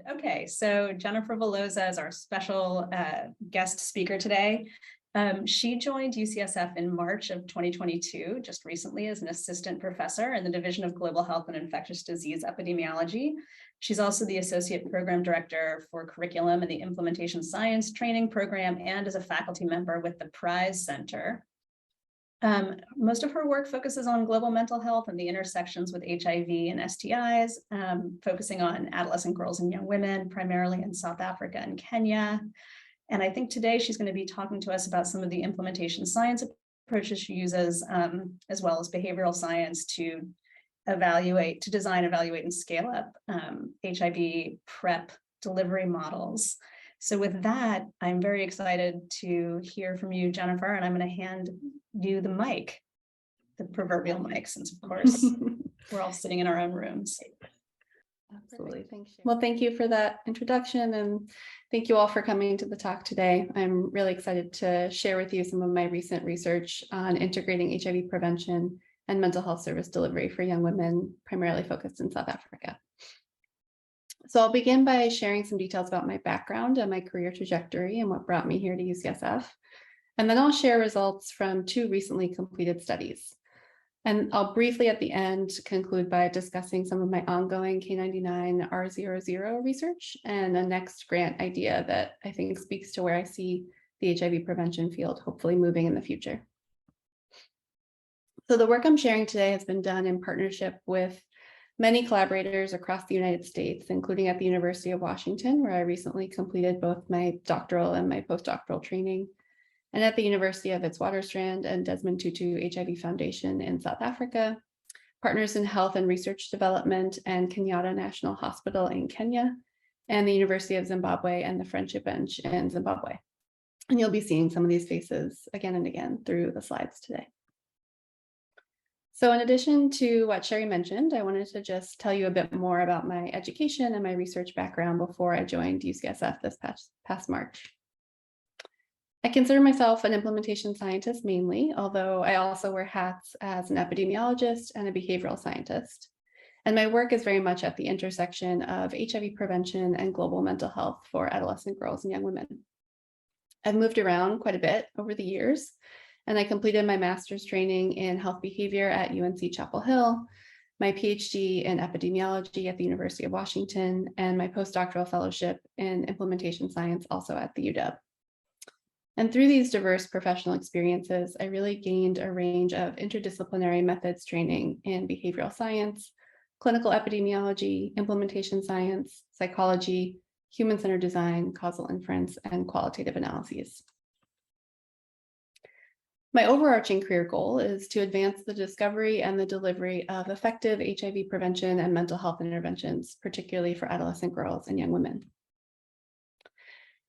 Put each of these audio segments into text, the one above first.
Okay, so Jennifer Velloza is our special guest speaker today. She joined UCSF in March of 2022, just recently, as an assistant professor in the Division of Global Health and Infectious Disease Epidemiology. She's also the associate program director for curriculum in the Implementation Science Training Program and is a faculty member with the PRISE Center. Most of her work focuses on global mental health and the intersections with HIV and STIs, focusing on adolescent girls and young women, primarily in South Africa and Kenya. And I think today she's going to be talking to us about some of the implementation science approaches she uses, as well as behavioral science to design, evaluate, and scale up HIV PrEP delivery models. So with that, I'm very excited to hear from you, Jennifer, and I'm going to hand you the mic, the proverbial mic, since of course we're all sitting in our own rooms. Absolutely. Thanks. Well, thank you for that introduction, and thank you all for coming to the talk today. I'm really excited to share with you some of my recent research on integrating HIV prevention and mental health service delivery for young women, primarily focused in South Africa. So I'll begin by sharing some details about my background and my career trajectory and what brought me here to UCSF. And then I'll share results from 2 recently completed studies. And I'll briefly at the end conclude by discussing some of my ongoing K99R00 research and a next grant idea that I think speaks to where I see the HIV prevention field hopefully moving in the future. So the work I'm sharing today has been done in partnership with many collaborators across the United States, including at the University of Washington, where I recently completed both my doctoral and my postdoctoral training, and at the University of Witwatersrand and Desmond Tutu HIV Foundation in South Africa, Partners in Health and Research Development and Kenyatta National Hospital in Kenya, and the University of Zimbabwe and the Friendship Bench in Zimbabwe. And you'll be seeing some of these faces again and again through the slides today. So in addition to what Sherry mentioned, I wanted to just tell you a bit more about my education and my research background before I joined UCSF this past March. I consider myself an implementation scientist mainly, although I also wear hats as an epidemiologist and a behavioral scientist. And my work is very much at the intersection of HIV prevention and global mental health for adolescent girls and young women. I've moved around quite a bit over the years, and I completed my master's training in health behavior at UNC Chapel Hill, my Ph.D. in epidemiology at the University of Washington, and my postdoctoral fellowship in implementation science also at the UW. And through these diverse professional experiences, I really gained a range of interdisciplinary methods training in behavioral science, clinical epidemiology, implementation science, psychology, human-centered design, causal inference, and qualitative analyses. My overarching career goal is to advance the discovery and the delivery of effective HIV prevention and mental health interventions, particularly for adolescent girls and young women.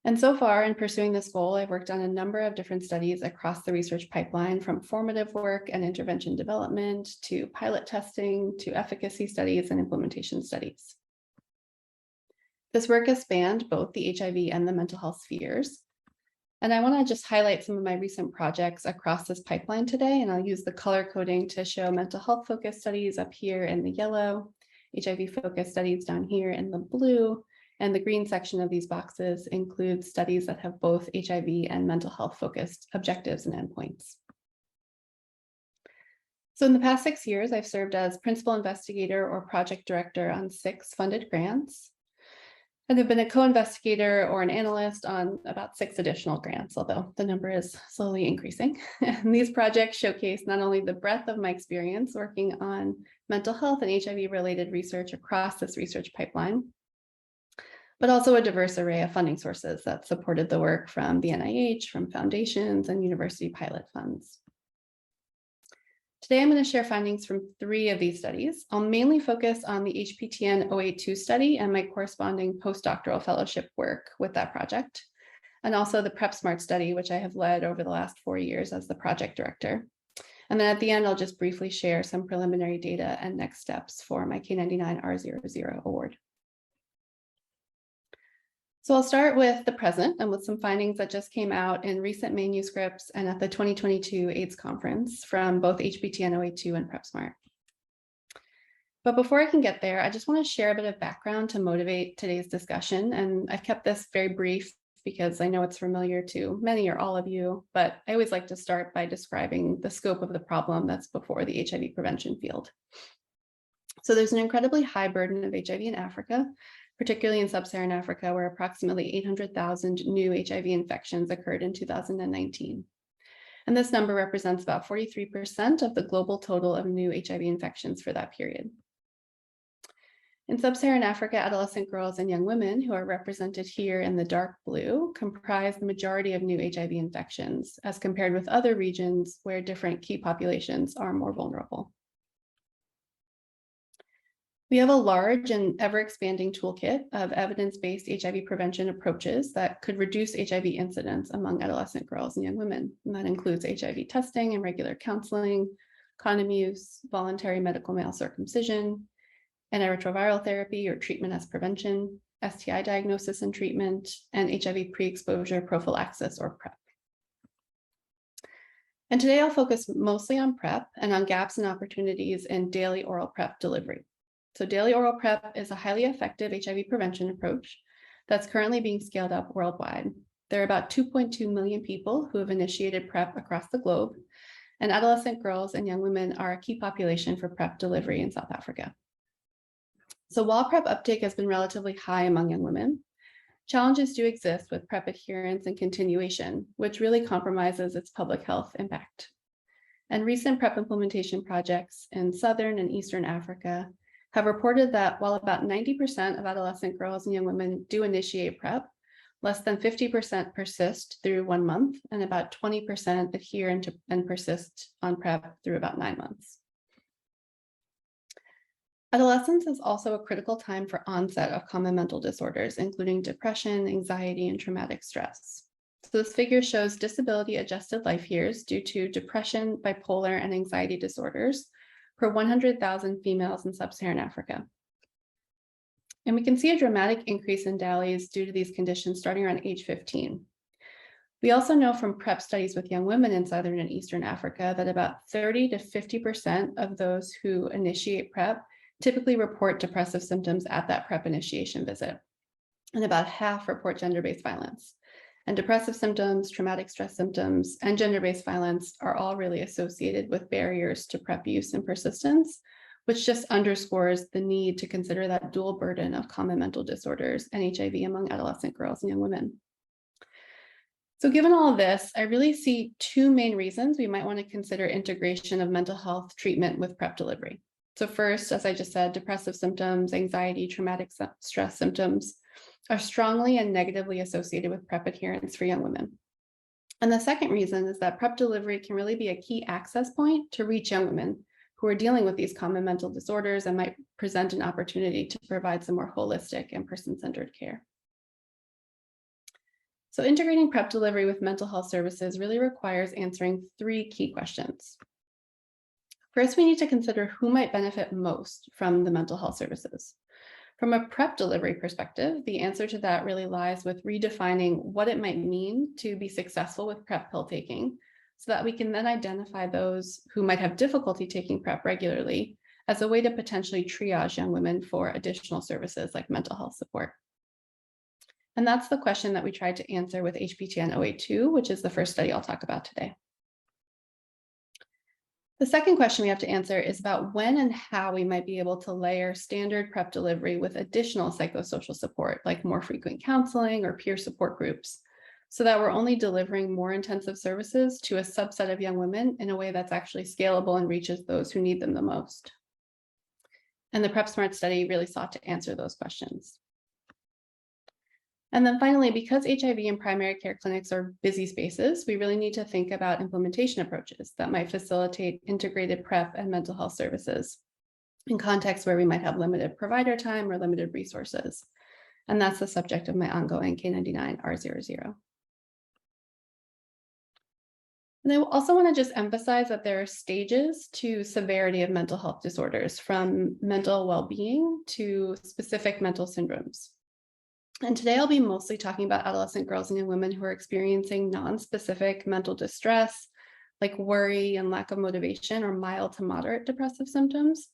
And so far in pursuing this goal, I've worked on a number of different studies across the research pipeline, from formative work and intervention development to pilot testing to efficacy studies and implementation studies. This work has spanned both the HIV and the mental health spheres. And I want to just highlight some of my recent projects across this pipeline today, and I'll use the color coding to show mental health focused studies up here in the yellow, HIV focused studies down here in the blue, and the green section of these boxes includes studies that have both HIV and mental health focused objectives and endpoints. So in the past 6 years, I've served as principal investigator or project director on 6 funded grants. And I've been a co-investigator or an analyst on about 6 additional grants, although the number is slowly increasing. And these projects showcase not only the breadth of my experience working on mental health and HIV-related research across this research pipeline, but also a diverse array of funding sources that supported the work from the NIH, from foundations, and university pilot funds. Today, I'm going to share findings from 3 of these studies. I'll mainly focus on the HPTN 082 study and my corresponding postdoctoral fellowship work with that project, and also the PrEP Smart study, which I have led over the last 4 years as the project director. And then at the end, I'll just briefly share some preliminary data and next steps for my K99R00 award. So I'll start with the present and with some findings that just came out in recent manuscripts and at the 2022 AIDS conference from both HPTN 082 and PrEP Smart. But before I can get there, I just want to share a bit of background to motivate today's discussion. And I've kept this very brief because I know it's familiar to many or all of you, but I always like to start by describing the scope of the problem that's before the HIV prevention field. So there's an incredibly high burden of HIV in Africa, particularly in sub-Saharan Africa, where approximately 800,000 new HIV infections occurred in 2019. And this number represents about 43% of the global total of new HIV infections for that period. In sub-Saharan Africa, adolescent girls and young women, who are represented here in the dark blue, comprise the majority of new HIV infections, as compared with other regions where different key populations are more vulnerable. We have a large and ever-expanding toolkit of evidence-based HIV prevention approaches that could reduce HIV incidence among adolescent girls and young women. And that includes HIV testing and regular counseling, condom use, voluntary medical male circumcision, antiretroviral therapy or treatment as prevention, STI diagnosis and treatment, and HIV pre-exposure prophylaxis or PrEP. And today I'll focus mostly on PrEP and on gaps and opportunities in daily oral PrEP delivery. So daily oral PrEP is a highly effective HIV prevention approach that's currently being scaled up worldwide. There are about 2.2 million people who have initiated PrEP across the globe, and adolescent girls and young women are a key population for PrEP delivery in South Africa. So while PrEP uptake has been relatively high among young women, challenges do exist with PrEP adherence and continuation, which really compromises its public health impact. And recent PrEP implementation projects in Southern and Eastern Africa have reported that while about 90% of adolescent girls and young women do initiate PrEP, less than 50% persist through 1 month, and about 20% adhere and persist on PrEP through about 9 months. Adolescence is also a critical time for onset of common mental disorders, including depression, anxiety, and traumatic stress. So this figure shows disability-adjusted life years due to depression, bipolar, and anxiety disorders per 100,000 females in sub-Saharan Africa. And we can see a dramatic increase in DALYs due to these conditions starting around age 15. We also know from PrEP studies with young women in Southern and Eastern Africa that about 30 to 50% of those who initiate PrEP typically report depressive symptoms at that PrEP initiation visit, and about half report gender-based violence. And depressive symptoms, traumatic stress symptoms, and gender-based violence are all really associated with barriers to PrEP use and persistence, which just underscores the need to consider that dual burden of common mental disorders and HIV among adolescent girls and young women. So given all of this, I really see two main reasons we might want to consider integration of mental health treatment with PrEP delivery. So first, as I just said, depressive symptoms, anxiety, traumatic stress symptoms are strongly and negatively associated with PrEP adherence for young women. And the second reason is that PrEP delivery can really be a key access point to reach young women who are dealing with these common mental disorders and might present an opportunity to provide some more holistic and person-centered care. So integrating PrEP delivery with mental health services really requires answering three key questions. First, we need to consider who might benefit most from the mental health services. From a PrEP delivery perspective, the answer to that really lies with redefining what it might mean to be successful with PrEP pill taking, so that we can then identify those who might have difficulty taking PrEP regularly as a way to potentially triage young women for additional services like mental health support. And that's the question that we tried to answer with HPTN 082, which is the first study I'll talk about today. The second question we have to answer is about when and how we might be able to layer standard PrEP delivery with additional psychosocial support, like more frequent counseling or peer support groups, so that we're only delivering more intensive services to a subset of young women in a way that's actually scalable and reaches those who need them the most. And the PrEP Smart study really sought to answer those questions. And then finally, because HIV and primary care clinics are busy spaces, we really need to think about implementation approaches that might facilitate integrated PrEP and mental health services in contexts where we might have limited provider time or limited resources. And that's the subject of my ongoing K99R00. And I also want to just emphasize that there are stages to severity of mental health disorders, from mental well-being to specific mental syndromes. And today I'll be mostly talking about adolescent girls and young women who are experiencing non-specific mental distress, like worry and lack of motivation or mild to moderate depressive symptoms.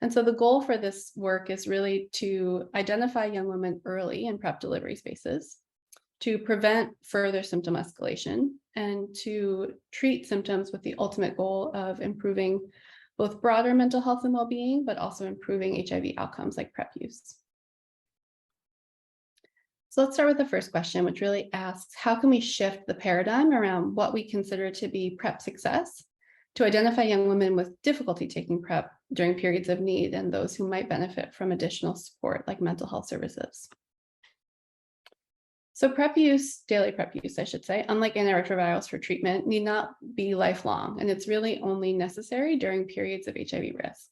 And so the goal for this work is really to identify young women early in PrEP delivery spaces, to prevent further symptom escalation, and to treat symptoms with the ultimate goal of improving both broader mental health and well-being, but also improving HIV outcomes like PrEP use. So let's start with the first question, which really asks, how can we shift the paradigm around what we consider to be PrEP success to identify young women with difficulty taking PrEP during periods of need and those who might benefit from additional support like mental health services? So PrEP use, daily PrEP use, I should say, unlike antiretrovirals for treatment, need not be lifelong, and it's really only necessary during periods of HIV risk.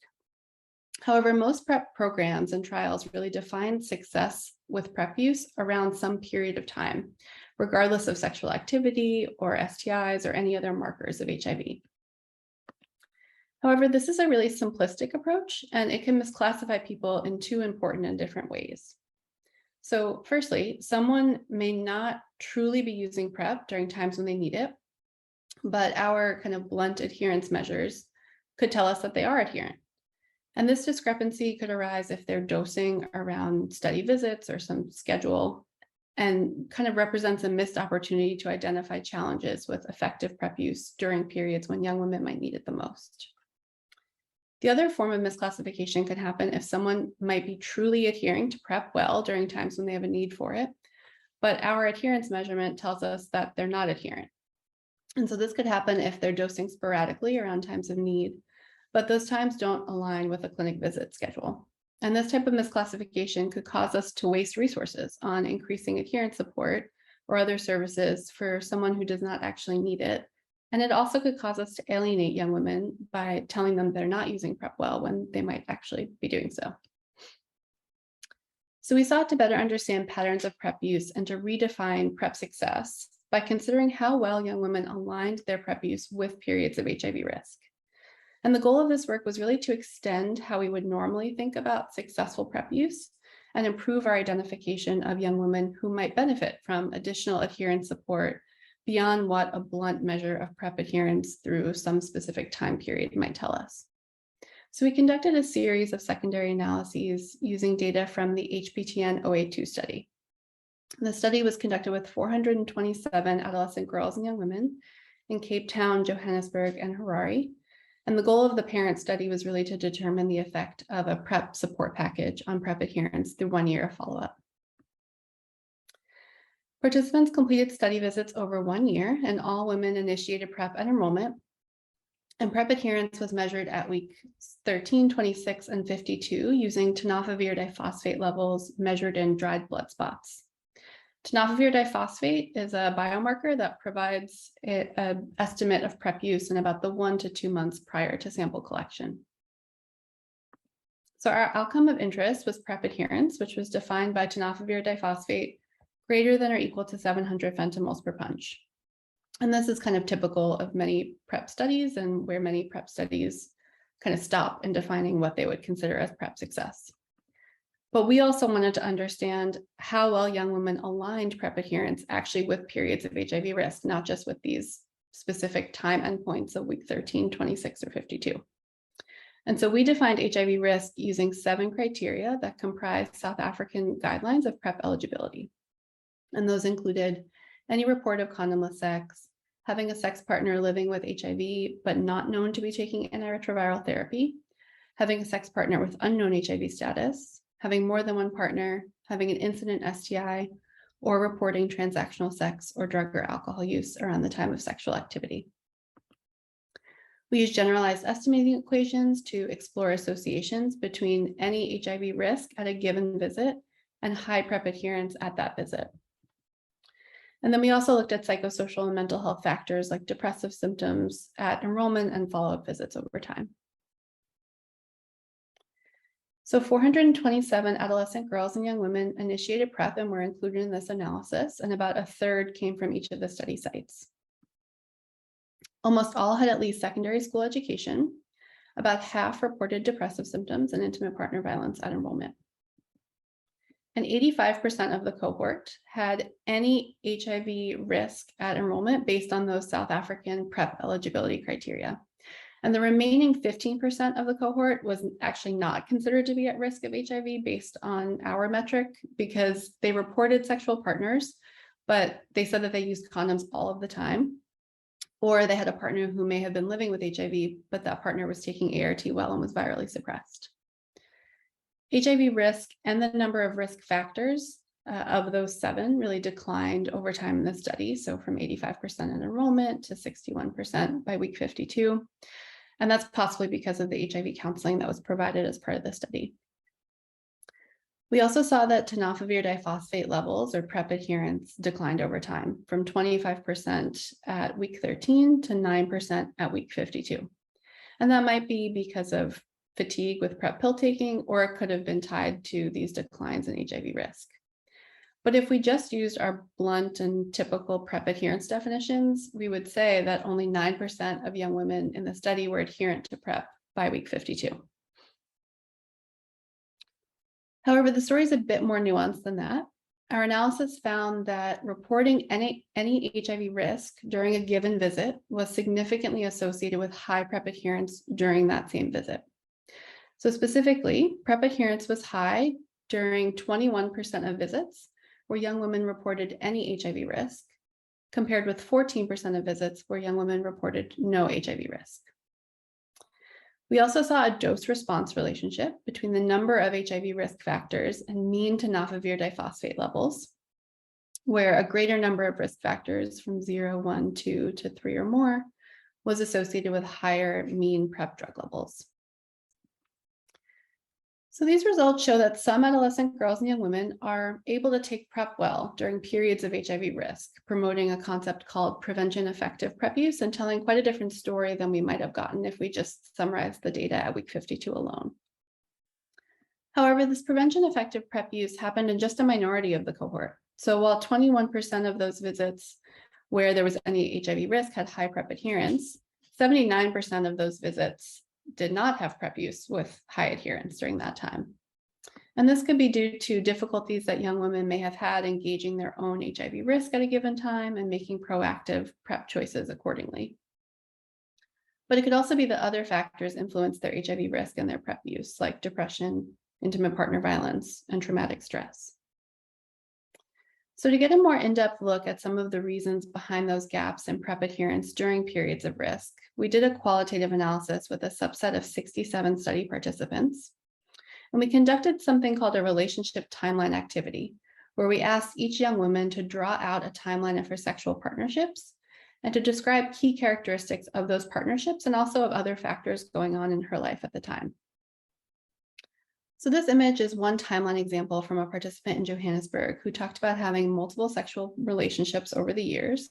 However, most PrEP programs and trials really define success with PrEP use around some period of time, regardless of sexual activity or STIs or any other markers of HIV. However, this is a really simplistic approach, and it can misclassify people in two important and different ways. So firstly, someone may not truly be using PrEP during times when they need it, but our kind of blunt adherence measures could tell us that they are adherent. And this discrepancy could arise if they're dosing around study visits or some schedule, and kind of represents a missed opportunity to identify challenges with effective PrEP use during periods when young women might need it the most. The other form of misclassification can happen if someone might be truly adhering to PrEP well during times when they have a need for it, but our adherence measurement tells us that they're not adherent. And so this could happen if they're dosing sporadically around times of need, but those times don't align with a clinic visit schedule. And this type of misclassification could cause us to waste resources on increasing adherence support or other services for someone who does not actually need it. And it also could cause us to alienate young women by telling them they're not using PrEP well when they might actually be doing so. So we sought to better understand patterns of PrEP use and to redefine PrEP success by considering how well young women aligned their PrEP use with periods of HIV risk. And the goal of this work was really to extend how we would normally think about successful PrEP use and improve our identification of young women who might benefit from additional adherence support beyond what a blunt measure of PrEP adherence through some specific time period might tell us. So we conducted a series of secondary analyses using data from the HPTN 082 study. The study was conducted with 427 adolescent girls and young women in Cape Town, Johannesburg, and Harare. And the goal of the parent study was really to determine the effect of a PrEP support package on PrEP adherence through 1 year of follow-up. Participants completed study visits over 1 year, and all women initiated PrEP at enrollment. And PrEP adherence was measured at week 13, 26, and 52 using tenofovir diphosphate levels measured in dried blood spots. Tenofovir diphosphate is a biomarker that provides an estimate of PrEP use in about the 1 to 2 months prior to sample collection. So our outcome of interest was PrEP adherence, which was defined by tenofovir diphosphate greater than or equal to 700 femtomoles per punch. And this is kind of typical of many PrEP studies and where many PrEP studies kind of stop in defining what they would consider as PrEP success. But we also wanted to understand how well young women aligned PrEP adherence actually with periods of HIV risk, not just with these specific time endpoints of week 13, 26, or 52. And so we defined HIV risk using 7 criteria that comprise South African guidelines of PrEP eligibility. And those included any report of condomless sex, having a sex partner living with HIV but not known to be taking antiretroviral therapy, having a sex partner with unknown HIV status, having more than one partner, having an incident STI, or reporting transactional sex or drug or alcohol use around the time of sexual activity. We use generalized estimating equations to explore associations between any HIV risk at a given visit and high PrEP adherence at that visit. And then we also looked at psychosocial and mental health factors like depressive symptoms at enrollment and follow-up visits over time. So 427 adolescent girls and young women initiated PrEP and were included in this analysis, and about a third came from each of the study sites. Almost all had at least secondary school education. About half reported depressive symptoms and intimate partner violence at enrollment. And 85% of the cohort had any HIV risk at enrollment based on those South African PrEP eligibility criteria. And the remaining 15% of the cohort was actually not considered to be at risk of HIV based on our metric because they reported sexual partners, but they said that they used condoms all of the time, or they had a partner who may have been living with HIV, but that partner was taking ART well and was virally suppressed. HIV risk and the number of risk factors of those 7 really declined over time in the study. So from 85% in enrollment to 61% by week 52. And that's possibly because of the HIV counseling that was provided as part of the study. We also saw that tenofovir diphosphate levels or PrEP adherence declined over time from 25% at week 13 to 9% at week 52. And that might be because of fatigue with PrEP pill taking, or it could have been tied to these declines in HIV risk. But if we just used our blunt and typical PrEP adherence definitions, we would say that only 9% of young women in the study were adherent to PrEP by week 52. However, the story is a bit more nuanced than that. Our analysis found that reporting any HIV risk during a given visit was significantly associated with high PrEP adherence during that same visit. So specifically, PrEP adherence was high during 21% of visits where young women reported any HIV risk, compared with 14% of visits where young women reported no HIV risk. We also saw a dose-response relationship between the number of HIV risk factors and mean tenofovir diphosphate levels, where a greater number of risk factors from 0, 1, 2 to 3 or more was associated with higher mean PrEP drug levels. So these results show that some adolescent girls and young women are able to take PrEP well during periods of HIV risk, promoting a concept called prevention effective PrEP use and telling quite a different story than we might have gotten if we just summarized the data at week 52 alone. However, this prevention effective PrEP use happened in just a minority of the cohort. So while 21% of those visits where there was any HIV risk had high PrEP adherence, 79% of those visits did not have PrEP use with high adherence during that time. And this could be due to difficulties that young women may have had engaging their own HIV risk at a given time and making proactive PrEP choices accordingly. But it could also be that other factors influence their HIV risk and their PrEP use, like depression, intimate partner violence, and traumatic stress. So to get a more in-depth look at some of the reasons behind those gaps in PrEP adherence during periods of risk, we did a qualitative analysis with a subset of 67 study participants. And we conducted something called a relationship timeline activity, where we asked each young woman to draw out a timeline of her sexual partnerships and to describe key characteristics of those partnerships and also of other factors going on in her life at the time. So this image is one timeline example from a participant in Johannesburg who talked about having multiple sexual relationships over the years.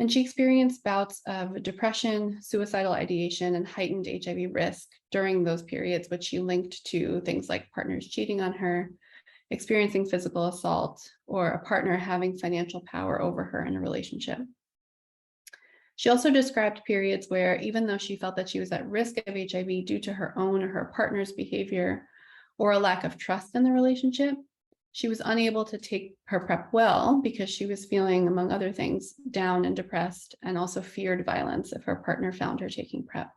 And she experienced bouts of depression, suicidal ideation, and heightened HIV risk during those periods, which she linked to things like partners cheating on her, experiencing physical assault, or a partner having financial power over her in a relationship. She also described periods where, even though she felt that she was at risk of HIV due to her own or her partner's behavior, or a lack of trust in the relationship, she was unable to take her PrEP well because she was feeling, among other things, down and depressed, and also feared violence if her partner found her taking PrEP.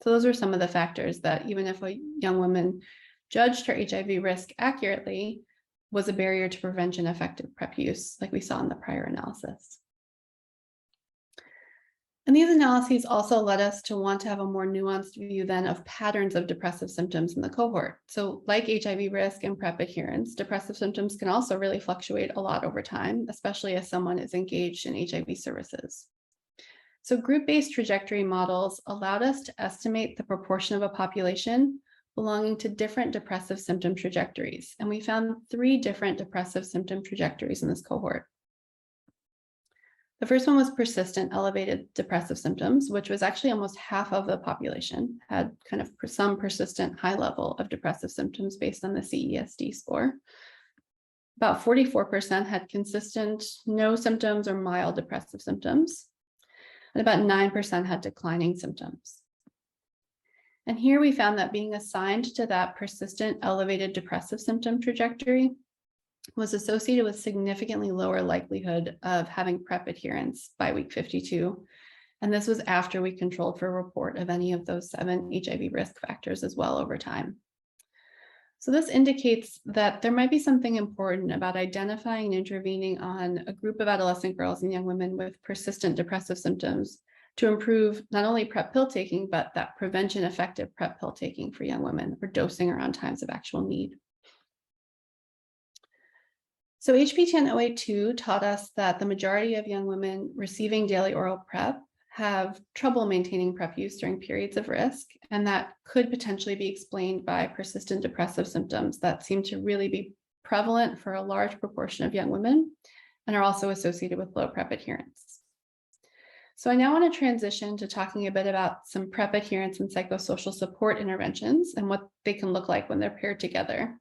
So those are some of the factors that, even if a young woman judged her HIV risk accurately, was a barrier to prevention effective PrEP use, like we saw in the prior analysis. And these analyses also led us to want to have a more nuanced view then of patterns of depressive symptoms in the cohort. So like HIV risk and PrEP adherence, depressive symptoms can also really fluctuate a lot over time, especially as someone is engaged in HIV services. So group-based trajectory models allowed us to estimate the proportion of a population belonging to different depressive symptom trajectories. And we found 3 different depressive symptom trajectories in this cohort. The first one was persistent elevated depressive symptoms, which was actually almost half of the population had kind of some persistent high level of depressive symptoms based on the CESD score. About 44% had consistent no symptoms or mild depressive symptoms, and about 9% had declining symptoms. And here we found that being assigned to that persistent elevated depressive symptom trajectory was associated with significantly lower likelihood of having PrEP adherence by week 52, And this was after we controlled for a report of any of those 7 HIV risk factors as well over time. So this indicates that there might be something important about identifying and intervening on a group of adolescent girls and young women with persistent depressive symptoms to improve not only PrEP pill taking, but that prevention effective PrEP pill taking for young women or dosing around times of actual need. So HB 1008-2 taught us that the majority of young women receiving daily oral PrEP have trouble maintaining PrEP use during periods of risk, and that could potentially be explained by persistent depressive symptoms that seem to really be prevalent for a large proportion of young women and are also associated with low PrEP adherence. So I now want to transition to talking a bit about some PrEP adherence and psychosocial support interventions and what they can look like when they're paired together,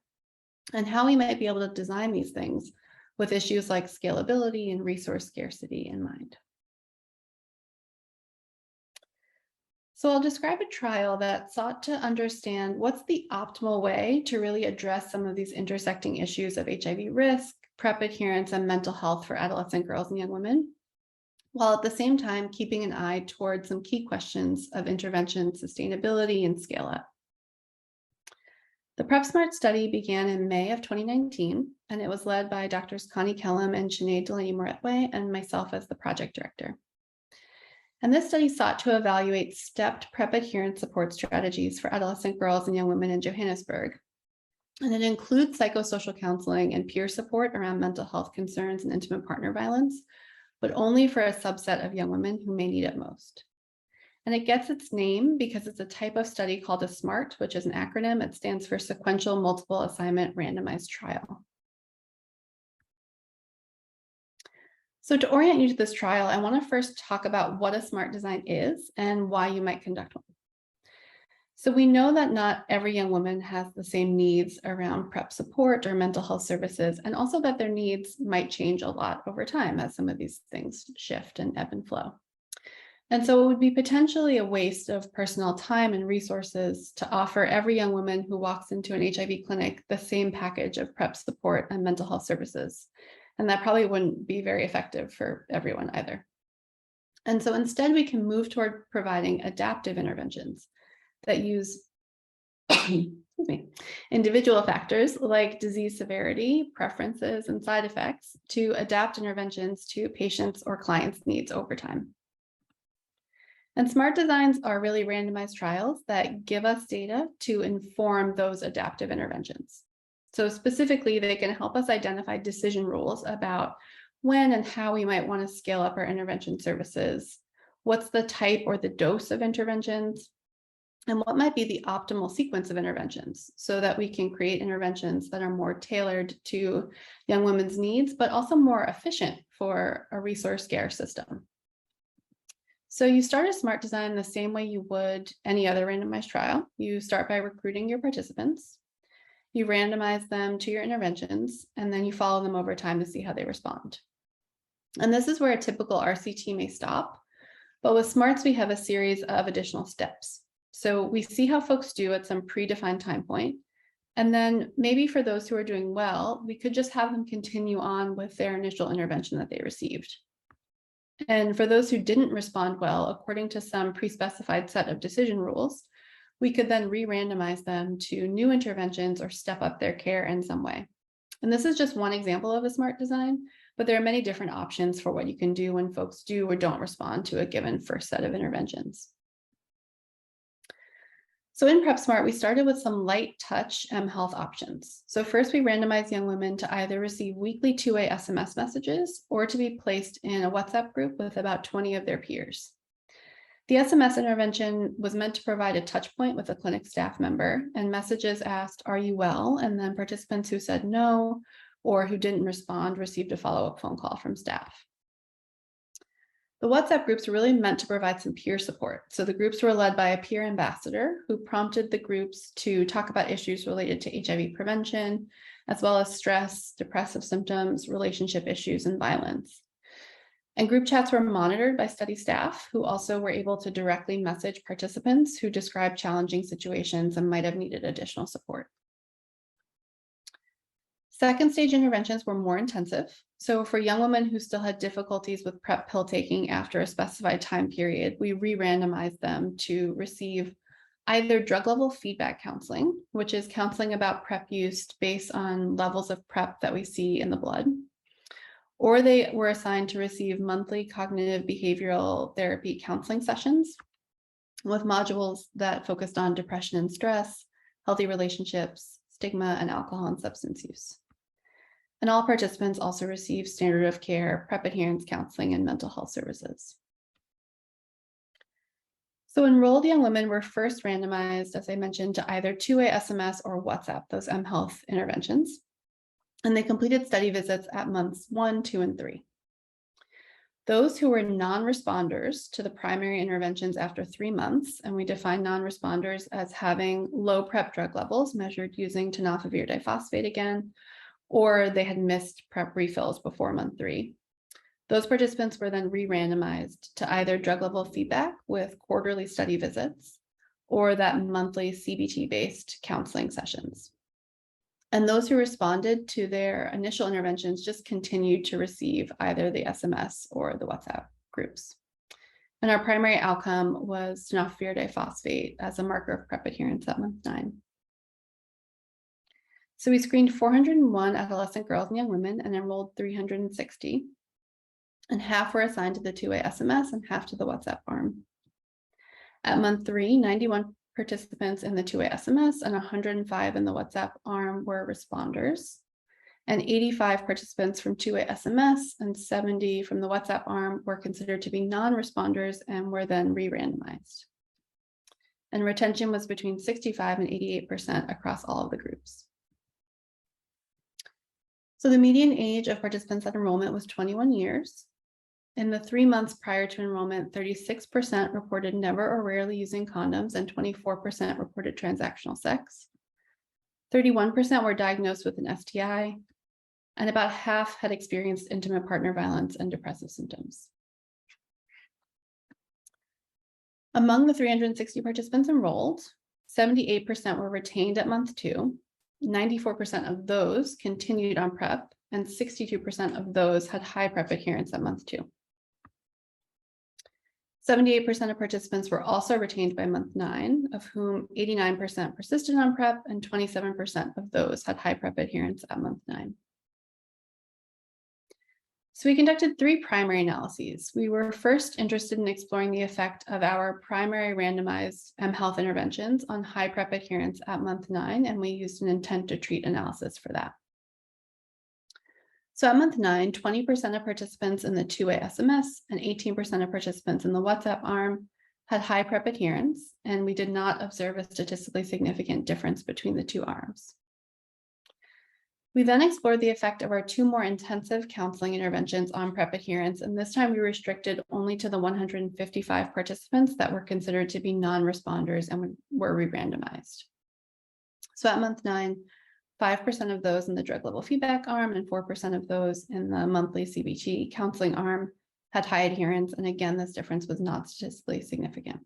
and how we might be able to design these things with issues like scalability and resource scarcity in mind. So I'll describe a trial that sought to understand what's the optimal way to really address some of these intersecting issues of HIV risk, PrEP adherence, and mental health for adolescent girls and young women, while at the same time keeping an eye towards some key questions of intervention, sustainability, and scale up. The PrEP SMART study began in May of 2019, and it was led by Drs. Connie Kellum and Sinead Delaney-Moretway and myself as the project director. And this study sought to evaluate stepped PrEP adherence support strategies for adolescent girls and young women in Johannesburg. And it includes psychosocial counseling and peer support around mental health concerns and intimate partner violence, but only for a subset of young women who may need it most. And it gets its name because it's a type of study called a SMART, which is an acronym. It stands for Sequential Multiple Assignment Randomized Trial. So to orient you to this trial, I want to first talk about what a SMART design is and why you might conduct one. So we know that not every young woman has the same needs around PrEP support or mental health services, and also that their needs might change a lot over time as some of these things shift and ebb and flow. And so it would be potentially a waste of personnel time and resources to offer every young woman who walks into an HIV clinic the same package of PrEP support and mental health services. And that probably wouldn't be very effective for everyone either. And so instead, we can move toward providing adaptive interventions that use individual factors like disease severity, preferences, and side effects to adapt interventions to patients' or clients' needs over time. And SMART designs are really randomized trials that give us data to inform those adaptive interventions. So specifically, they can help us identify decision rules about when and how we might want to scale up our intervention services, what's the type or the dose of interventions, and what might be the optimal sequence of interventions so that we can create interventions that are more tailored to young women's needs, but also more efficient for a resource scarce system. So you start a SMART design the same way you would any other randomized trial. You start by recruiting your participants. You randomize them to your interventions, and then you follow them over time to see how they respond. And this is where a typical RCT may stop. But with SMARTs, we have a series of additional steps. So we see how folks do at some predefined time point. And then maybe for those who are doing well, we could just have them continue on with their initial intervention that they received. And for those who didn't respond well, according to some pre-specified set of decision rules, we could then re-randomize them to new interventions or step up their care in some way. And this is just one example of a SMART design, but there are many different options for what you can do when folks do or don't respond to a given first set of interventions. So in PrEP SMART, we started with some light touch health options. So first we randomized young women to either receive weekly 2-way SMS messages or to be placed in a WhatsApp group with about 20 of their peers. The SMS intervention was meant to provide a touch point with a clinic staff member, and messages asked, "Are you well?" And then participants who said no or who didn't respond received a follow-up phone call from staff. The WhatsApp groups were really meant to provide some peer support. So the groups were led by a peer ambassador who prompted the groups to talk about issues related to HIV prevention, as well as stress, depressive symptoms, relationship issues, and violence. And group chats were monitored by study staff who also were able to directly message participants who described challenging situations and might have needed additional support. Second stage interventions were more intensive. So for young women who still had difficulties with PrEP pill taking after a specified time period, we re-randomized them to receive either drug level feedback counseling, which is counseling about PrEP use based on levels of PrEP that we see in the blood, or they were assigned to receive monthly cognitive behavioral therapy counseling sessions with modules that focused on depression and stress, healthy relationships, stigma, and alcohol and substance use. And all participants also received standard of care, PrEP adherence counseling, and mental health services. So enrolled young women were first randomized, as I mentioned, to either two-way SMS or WhatsApp, those mHealth interventions. And they completed study visits at months 1, 2, and 3. Those who were non-responders to the primary interventions after 3 months, and we define non-responders as having low PrEP drug levels measured using tenofovir diphosphate again, or they had missed PrEP refills before month 3. Those participants were then re-randomized to either drug level feedback with quarterly study visits or that monthly CBT-based counseling sessions. And those who responded to their initial interventions just continued to receive either the SMS or the WhatsApp groups. And our primary outcome was tenofovir diphosphate as a marker of PrEP adherence at month 9. So we screened 401 adolescent girls and young women and enrolled 360. And half were assigned to the two-way SMS and half to the WhatsApp arm. At month 3, 91 participants in the two-way SMS and 105 in the WhatsApp arm were responders. And 85 participants from two-way SMS and 70 from the WhatsApp arm were considered to be non-responders and were then re-randomized. And retention was between 65 and 88% across all of the groups. So the median age of participants at enrollment was 21 years. In the 3 months prior to enrollment, 36% reported never or rarely using condoms and 24% reported transactional sex. 31% were diagnosed with an STI, and about half had experienced intimate partner violence and depressive symptoms. Among the 360 participants enrolled, 78% were retained at month 2. 94% of those continued on PrEP, and 62% of those had high PrEP adherence at month 2. 78% of participants were also retained by month 9, of whom 89% persisted on PrEP, and 27% of those had high PrEP adherence at month 9. So we conducted 3 primary analyses. We were first interested in exploring the effect of our primary randomized mHealth interventions on high PrEP adherence at month 9, and we used an intent to treat analysis for that. So at month 9, 20% of participants in the two-way SMS and 18% of participants in the WhatsApp arm had high PrEP adherence, and we did not observe a statistically significant difference between the 2 arms. We then explored the effect of our 2 more intensive counseling interventions on PrEP adherence, and this time we restricted only to the 155 participants that were considered to be non-responders and were re-randomized. So at month 9, 5% of those in the drug level feedback arm and 4% of those in the monthly CBT counseling arm had high adherence, and again, this difference was not statistically significant.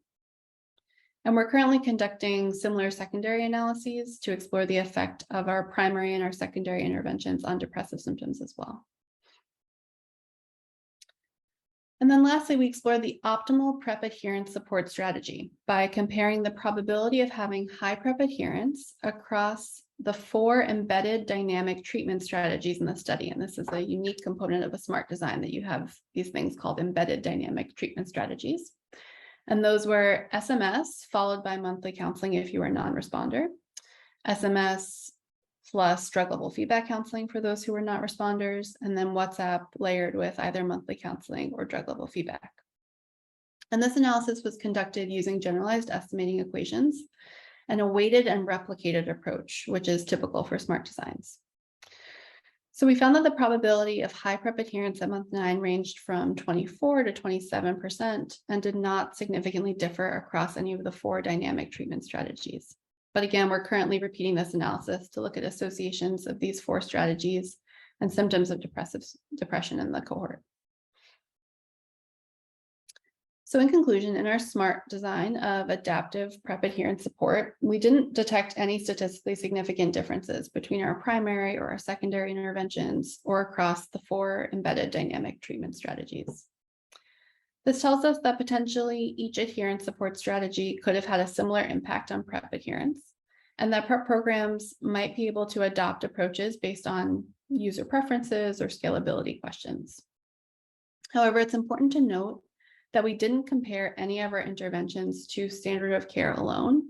And we're currently conducting similar secondary analyses to explore the effect of our primary and our secondary interventions on depressive symptoms as well. And then lastly, we explored the optimal PrEP adherence support strategy by comparing the probability of having high PrEP adherence across the 4 embedded dynamic treatment strategies in the study. And this is a unique component of a smart design, that you have these things called embedded dynamic treatment strategies. And those were SMS followed by monthly counseling if you were a non-responder, SMS plus drug level feedback counseling for those who were not responders, and then WhatsApp layered with either monthly counseling or drug level feedback. And this analysis was conducted using generalized estimating equations and a weighted and replicated approach, which is typical for smart designs. So we found that the probability of high PrEP adherence at month 9 ranged from 24 to 27% and did not significantly differ across any of the 4 dynamic treatment strategies. But again, we're currently repeating this analysis to look at associations of these 4 strategies and symptoms of depression in the cohort. So in conclusion, in our SMART design of adaptive PrEP adherence support, we didn't detect any statistically significant differences between our primary or our secondary interventions or across the 4 embedded dynamic treatment strategies. This tells us that potentially each adherence support strategy could have had a similar impact on PrEP adherence, and that PrEP programs might be able to adopt approaches based on user preferences or scalability questions. However, it's important to note that we didn't compare any of our interventions to standard of care alone,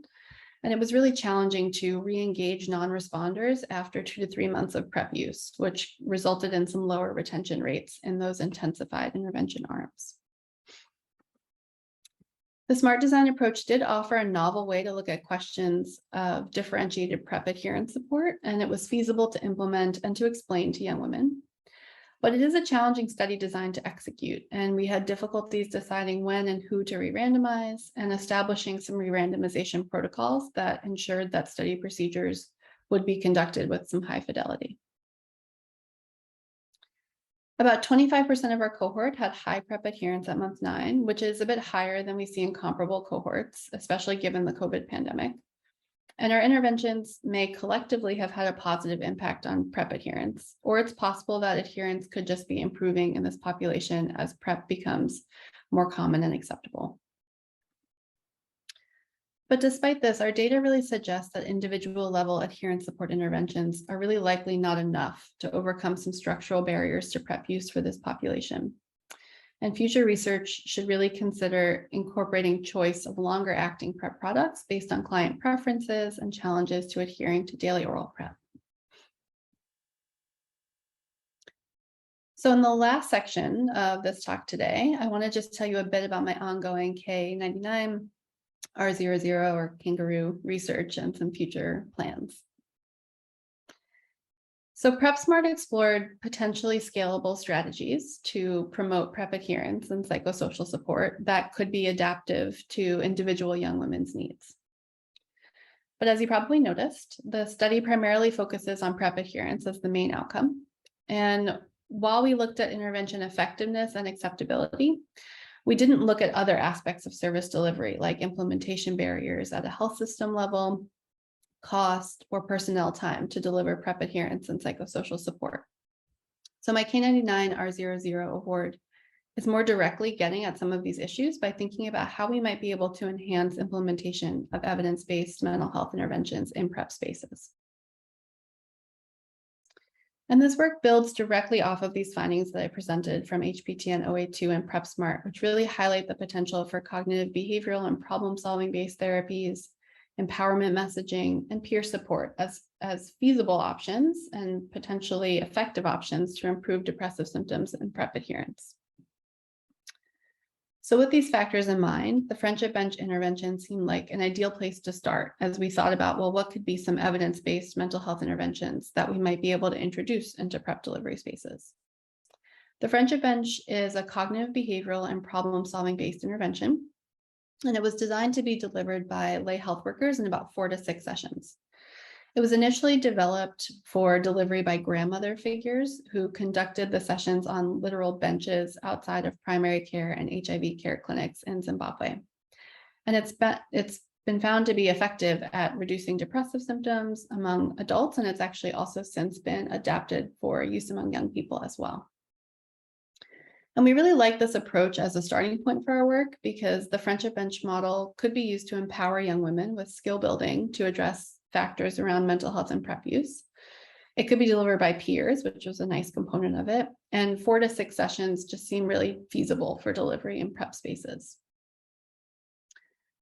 and it was really challenging to re-engage non-responders after 2 to 3 months of PrEP use, which resulted in some lower retention rates in those intensified intervention arms. The SMART design approach did offer a novel way to look at questions of differentiated PrEP adherence support, and it was feasible to implement and to explain to young women. But it is a challenging study design to execute, and we had difficulties deciding when and who to re-randomize and establishing some re-randomization protocols that ensured that study procedures would be conducted with some high fidelity. About 25% of our cohort had high PrEP adherence at month 9, which is a bit higher than we see in comparable cohorts, especially given the COVID pandemic. And our interventions may collectively have had a positive impact on PrEP adherence, or it's possible that adherence could just be improving in this population as PrEP becomes more common and acceptable. But despite this, our data really suggests that individual level adherence support interventions are really likely not enough to overcome some structural barriers to PrEP use for this population. And future research should really consider incorporating choice of longer acting PrEP products based on client preferences and challenges to adhering to daily oral PrEP. So in the last section of this talk today, I want to just tell you a bit about my ongoing K99, R00 or kangaroo research and some future plans. So PrEP-SMART explored potentially scalable strategies to promote PrEP adherence and psychosocial support that could be adaptive to individual young women's needs. But as you probably noticed, the study primarily focuses on PrEP adherence as the main outcome. And while we looked at intervention effectiveness and acceptability, we didn't look at other aspects of service delivery like implementation barriers at a health system level, cost, or personnel time to deliver PrEP adherence and psychosocial support. So my K99 R00 award is more directly getting at some of these issues by thinking about how we might be able to enhance implementation of evidence-based mental health interventions in PrEP spaces. And this work builds directly off of these findings that I presented from HPTN 082 and PrEP-SMART, which really highlight the potential for cognitive behavioral and problem-solving based therapies, empowerment messaging, and peer support as feasible options and potentially effective options to improve depressive symptoms and PrEP adherence. So with these factors in mind, the Friendship Bench intervention seemed like an ideal place to start as we thought about, well, what could be some evidence-based mental health interventions that we might be able to introduce into PrEP delivery spaces. The Friendship Bench is a cognitive behavioral and problem-solving based intervention, and it was designed to be delivered by lay health workers in about 4 to 6 sessions. It was initially developed for delivery by grandmother figures who conducted the sessions on literal benches outside of primary care and HIV care clinics in Zimbabwe. And it's been found to be effective at reducing depressive symptoms among adults, and it's actually also since been adapted for use among young people as well. And we really like this approach as a starting point for our work because the Friendship Bench model could be used to empower young women with skill building to address factors around mental health and PrEP use. It could be delivered by peers, which was a nice component of it. And 4 to 6 sessions just seem really feasible for delivery in PrEP spaces.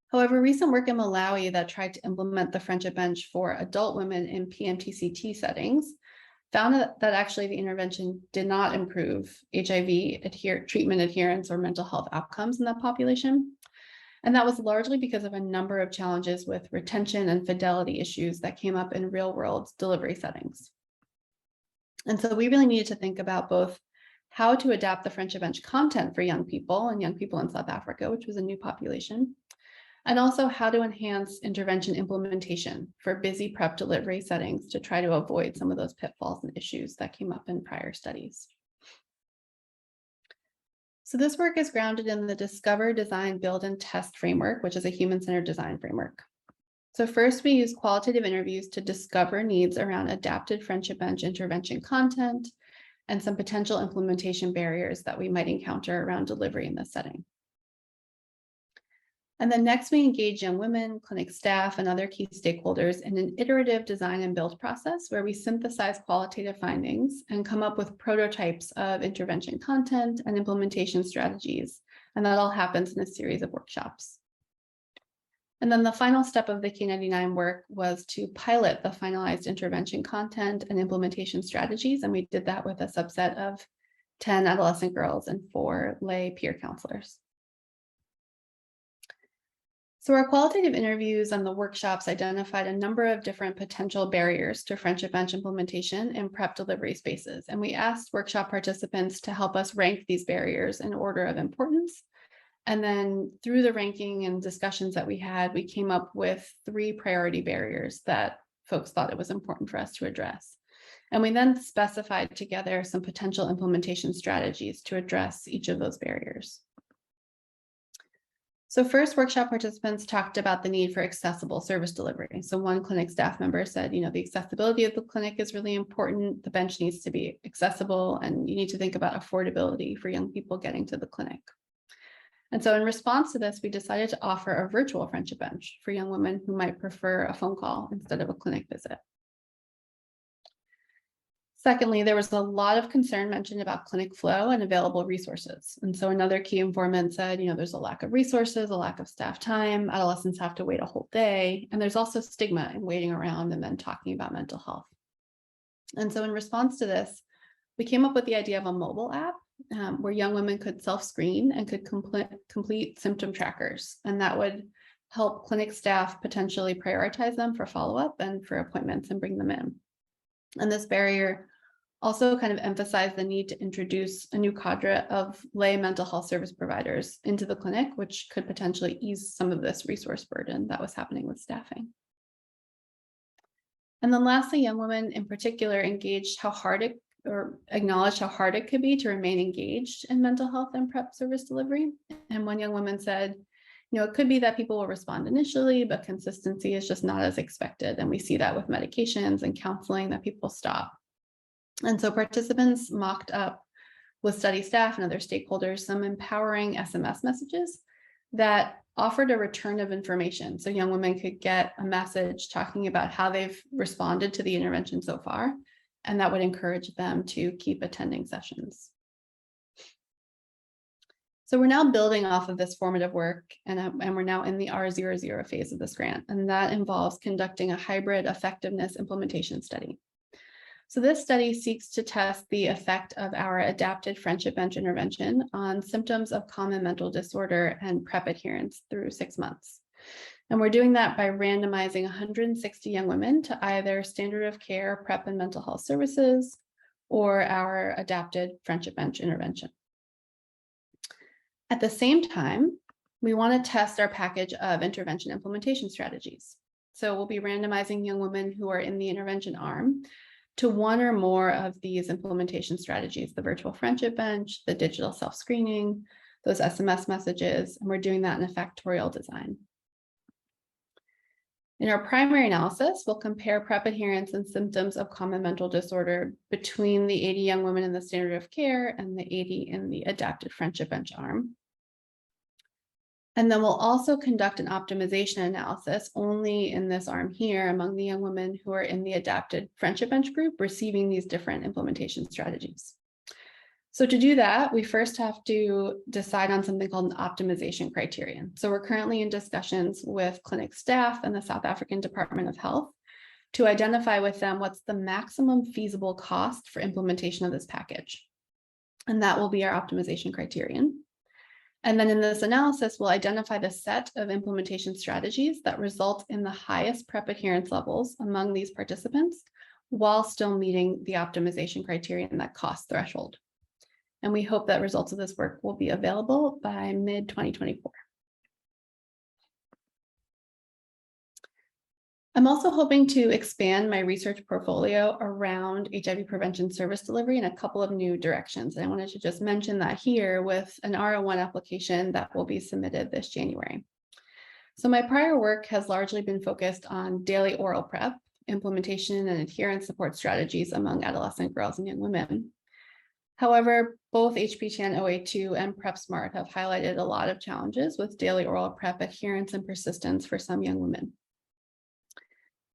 However, recent work in Malawi that tried to implement the Friendship Bench for adult women in PMTCT settings found that actually the intervention did not improve HIV treatment adherence or mental health outcomes in that population. And that was largely because of a number of challenges with retention and fidelity issues that came up in real-world delivery settings. And so we really needed to think about both how to adapt the Friendship Bench content for young people and young people in South Africa, which was a new population, and also how to enhance intervention implementation for busy PrEP delivery settings to try to avoid some of those pitfalls and issues that came up in prior studies. So this work is grounded in the Discover, Design, Build, and Test framework, which is a human-centered design framework. So first, we use qualitative interviews to discover needs around adapted friendship bench intervention content and some potential implementation barriers that we might encounter around delivery in this setting. And then next, we engage young women, clinic staff, and other key stakeholders in an iterative design and build process where we synthesize qualitative findings and come up with prototypes of intervention content and implementation strategies. And that all happens in a series of workshops. And then the final step of the K99 work was to pilot the finalized intervention content and implementation strategies. And we did that with a subset of 10 adolescent girls and 4 lay peer counselors. So our qualitative interviews and the workshops identified a number of different potential barriers to friendship bench implementation in PrEP delivery spaces. And we asked workshop participants to help us rank these barriers in order of importance. And then through the ranking and discussions that we had, we came up with 3 priority barriers that folks thought it was important for us to address. And we then specified together some potential implementation strategies to address each of those barriers. So first, workshop participants talked about the need for accessible service delivery. So one clinic staff member said, the accessibility of the clinic is really important. The bench needs to be accessible, and you need to think about affordability for young people getting to the clinic. And so in response to this, we decided to offer a virtual friendship bench for young women who might prefer a phone call instead of a clinic visit. Secondly, there was a lot of concern mentioned about clinic flow and available resources. And so another key informant said, there's a lack of resources, a lack of staff time, adolescents have to wait a whole day, and there's also stigma in waiting around and then talking about mental health. And so in response to this, we came up with the idea of a mobile app where young women could self-screen and could complete symptom trackers. And that would help clinic staff potentially prioritize them for follow-up and for appointments and bring them in. And this barrier also kind of emphasized the need to introduce a new cadre of lay mental health service providers into the clinic, which could potentially ease some of this resource burden that was happening with staffing. And then lastly, young women in particular acknowledged how hard it could be to remain engaged in mental health and PrEP service delivery. And one young woman said, it could be that people will respond initially, but consistency is just not as expected. And we see that with medications and counseling that people stop. And so participants mocked up with study staff and other stakeholders some empowering SMS messages that offered a return of information. So young women could get a message talking about how they've responded to the intervention so far, and that would encourage them to keep attending sessions. So we're now building off of this formative work, and we're now in the R00 phase of this grant, and that involves conducting a hybrid effectiveness implementation study. So this study seeks to test the effect of our adapted friendship bench intervention on symptoms of common mental disorder and PrEP adherence through 6 months. And we're doing that by randomizing 160 young women to either standard of care PrEP and mental health services or our adapted friendship bench intervention. At the same time, we want to test our package of intervention implementation strategies. So we'll be randomizing young women who are in the intervention arm to one or more of these implementation strategies, the virtual friendship bench, the digital self-screening, those SMS messages, and we're doing that in a factorial design. In our primary analysis, we'll compare PrEP adherence and symptoms of common mental disorder between the 80 young women in the standard of care and the 80 in the adapted friendship bench arm. And then we'll also conduct an optimization analysis only in this arm here among the young women who are in the adapted friendship bench group receiving these different implementation strategies. So to do that, we first have to decide on something called an optimization criterion. So we're currently in discussions with clinic staff and the South African Department of Health to identify with them what's the maximum feasible cost for implementation of this package. And that will be our optimization criterion. And then in this analysis, we'll identify the set of implementation strategies that result in the highest PrEP adherence levels among these participants while still meeting the optimization criterion, that cost threshold. And we hope that results of this work will be available by mid-2024. I'm also hoping to expand my research portfolio around HIV prevention service delivery in a couple of new directions. And I wanted to just mention that here with an R01 application that will be submitted this January. So my prior work has largely been focused on daily oral PrEP, implementation and adherence support strategies among adolescent girls and young women. However, both HPTN 082 and PrEP Smart have highlighted a lot of challenges with daily oral PrEP adherence and persistence for some young women.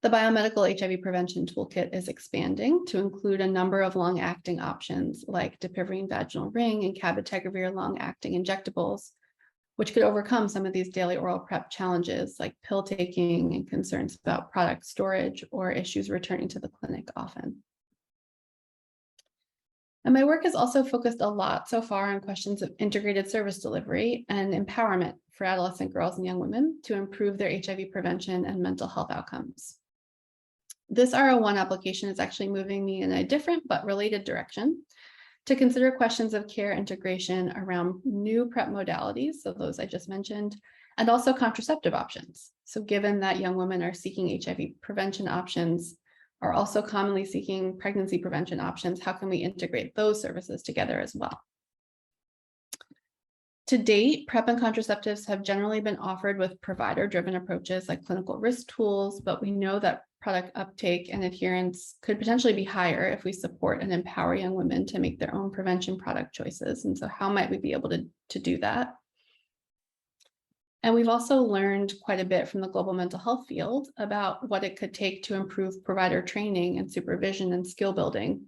The biomedical HIV prevention toolkit is expanding to include a number of long-acting options like dapivirine vaginal ring and cabotegravir long-acting injectables, which could overcome some of these daily oral PrEP challenges like pill taking and concerns about product storage or issues returning to the clinic often. And my work has also focused a lot so far on questions of integrated service delivery and empowerment for adolescent girls and young women to improve their HIV prevention and mental health outcomes. This R01 application is actually moving me in a different but related direction to consider questions of care integration around new PrEP modalities, so those I just mentioned, and also contraceptive options. So given that young women are seeking HIV prevention options, are also commonly seeking pregnancy prevention options, how can we integrate those services together as well? To date, PrEP and contraceptives have generally been offered with provider-driven approaches like clinical risk tools, but we know that product uptake and adherence could potentially be higher if we support and empower young women to make their own prevention product choices. And so how might we be able to do that? And we've also learned quite a bit from the global mental health field about what it could take to improve provider training and supervision and skill building